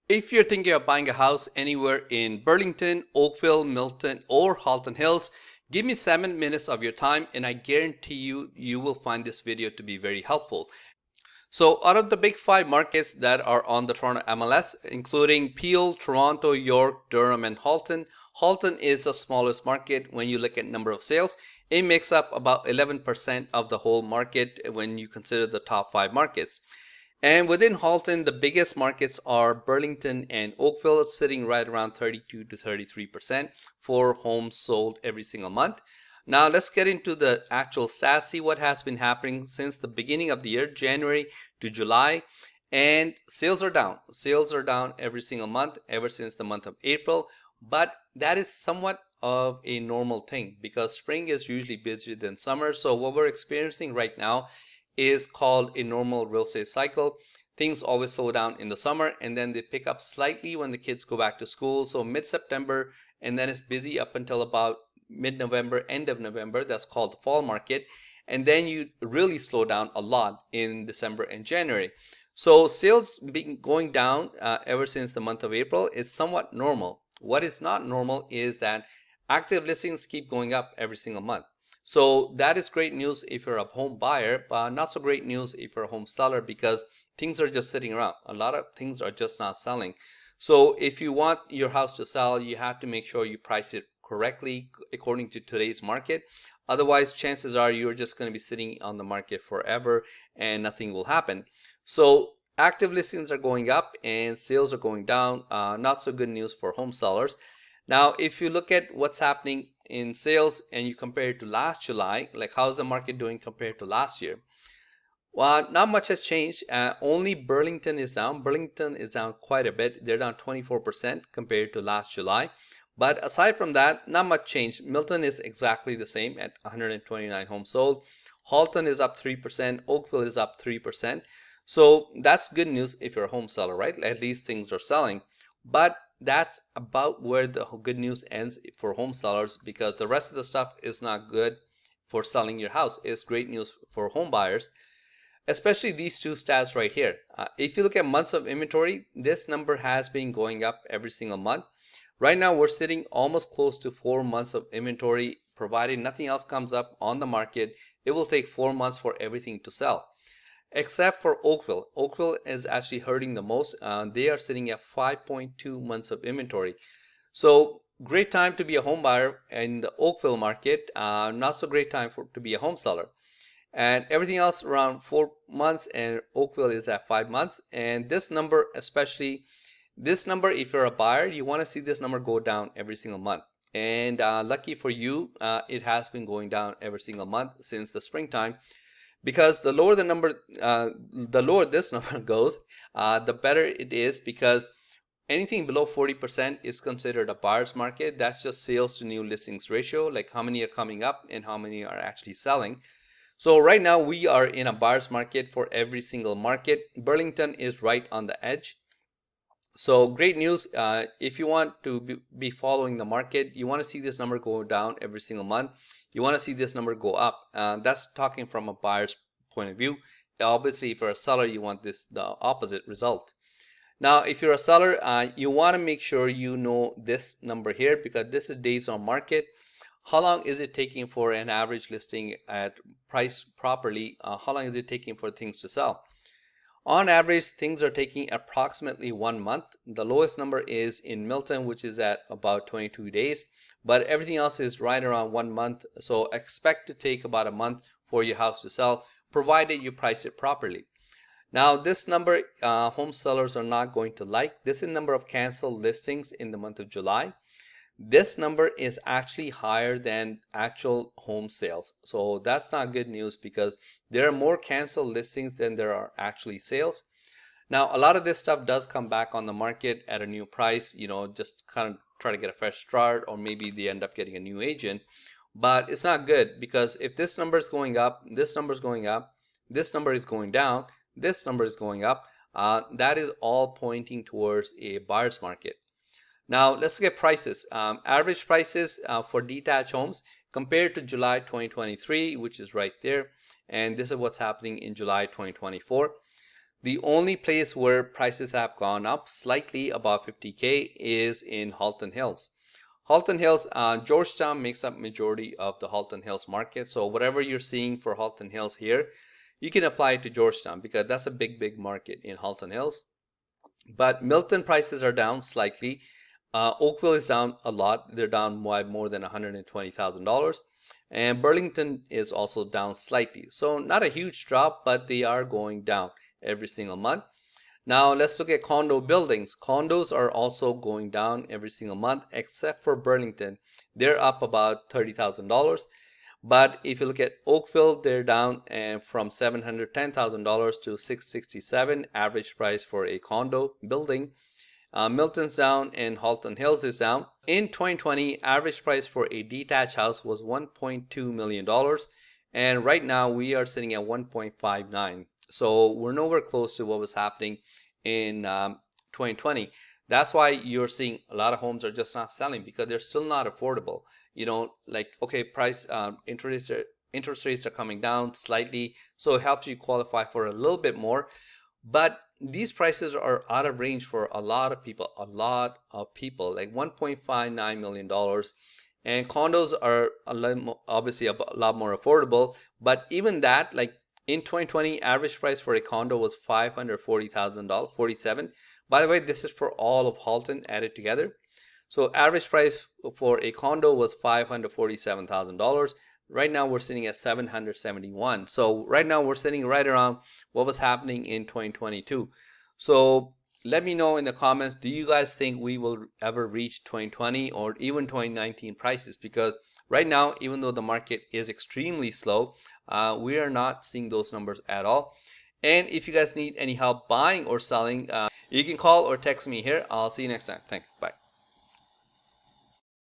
If you're thinking of buying a house anywhere in Burlington, Oakville, Milton, or Halton Hills, give me 7 minutes of your time and I guarantee you will find this video to be very helpful. So out of the big 5 markets that are on the Toronto MLS, including Peel, Toronto, York, Durham, and Halton, Halton is the smallest market when you look at number of sales. It makes up about 11% of the whole market when you consider the top 5 markets. And within Halton, the biggest markets are Burlington and Oakville, sitting right around 32 to 33% for homes sold every single month. Now let's get into the actual stats, see what has been happening since the beginning of the year, January to July. And sales are down. Sales are down every single month ever since the month of April. But that is somewhat of a normal thing because spring is usually busier than summer. So what we're experiencing right now is called a normal real estate cycle. Things always slow down in the summer and then they pick up slightly when the kids go back to school. So mid-September, and then it's busy up until about mid-November, end of November. That's called the fall market. And then you really slow down a lot in December and January. So sales been going down ever since the month of April is somewhat normal. What is not normal is that active listings keep going up every single month. So that is great news if you're a home buyer, but not so great news if you're a home seller because things are just sitting around. A lot of things are just not selling. So if you want your house to sell, you have to make sure you price it correctly according to today's market. Otherwise, chances are you're just going to be sitting on the market forever and nothing will happen. So active listings are going up and sales are going down. Not so good news for home sellers. Now, if you look at what's happening in sales and you compare it to last July, like how's the market doing compared to last year? Well, not much has changed. Only Burlington is down. Burlington is down quite a bit. They're down 24% compared to last July. But aside from that, not much change. Milton is exactly the same at 129 homes sold. Halton is up 3%. Oakville is up 3%. So that's good news if you're a home seller, right? At least things are selling. But that's about where the good news ends for home sellers because the rest of the stuff is not good for selling your house. It's great news for home buyers, especially these two stats right here. If you look at months of inventory, this number has been going up every single month. Right now, we're sitting almost close to 4 months of inventory, provided nothing else comes up on the market. It will take 4 months for everything to sell. Except for Oakville. Oakville is actually hurting the most. They are sitting at 5.2 months of inventory. So great time to be a home buyer in the Oakville market. Not so great time to be a home seller. And everything else around 4 months, and Oakville is at 5 months. And this number, especially this number, if you're a buyer, you want to see this number go down every single month. And lucky for you, it has been going down every single month since the springtime. Because the lower the lower this number goes, the better it is because anything below 40% is considered a buyer's market. That's just sales to new listings ratio, like how many are coming up and how many are actually selling. So right now we are in a buyer's market for every single market. Burlington is right on the edge. So great news. If you want to be following the market, you want to see this number go down every single month. You want to see this number go up. That's talking from a buyer's point of view. Obviously, if you're a seller, you want the opposite result. Now, if you're a seller, you want to make sure you know this number here because this is days on market. How long is it taking for an average listing at price properly? How long is it taking for things to sell? On average, things are taking approximately 1 month. The lowest number is in Milton, which is at about 22 days, but everything else is right around 1 month. So expect to take about a month for your house to sell, provided you price it properly. Now, this number home sellers are not going to like. This is the number of canceled listings in the month of July. This number is actually higher than actual home sales. So that's not good news because there are more canceled listings than there are actually sales. Now, a lot of this stuff does come back on the market at a new price, just kind of try to get a fresh start, or maybe they end up getting a new agent. But it's not good because if this number is going up, this number is going up, this number is going down, this number is going up, that is all pointing towards a buyer's market. Now let's look at prices. Average prices for detached homes compared to July 2023, which is right there. And this is what's happening in July 2024. The only place where prices have gone up slightly above 50K is in Halton Hills. Halton Hills, Georgetown makes up majority of the Halton Hills market. So whatever you're seeing for Halton Hills here, you can apply it to Georgetown because that's a big market in Halton Hills. But Milton prices are down slightly. Oakville is down a lot. They're down by more than $120,000. And Burlington is also down slightly. So not a huge drop, but they are going down every single month. Now let's look at condo buildings. Condos are also going down every single month, except for Burlington. They're up about $30,000. But if you look at Oakville, they're down from $710,000 to $667 average price for a condo building. Milton's down and Halton Hills is down. In 2020, average price for a detached house was $1.2 million. And right now we are sitting at 1.59. So we're nowhere close to what was happening in 2020. That's why you're seeing a lot of homes are just not selling because they're still not affordable. Like, okay, interest rates are coming down slightly, so it helps you qualify for a little bit more. But these prices are out of range for a lot of people, like $1.59 million. And condos are obviously a lot more affordable. But even that, like in 2020, average price for a condo was $540,000, 47. By the way, this is for all of Halton added together. So average price for a condo was $547,000. Right now we're sitting at 771. So right now we're sitting right around what was happening in 2022. So let me know in the comments, do you guys think we will ever reach 2020 or even 2019 prices? Because right now, even though the market is extremely slow, we are not seeing those numbers at all. And if you guys need any help buying or selling, you can call or text me here. I'll see you next time. Thanks. Bye.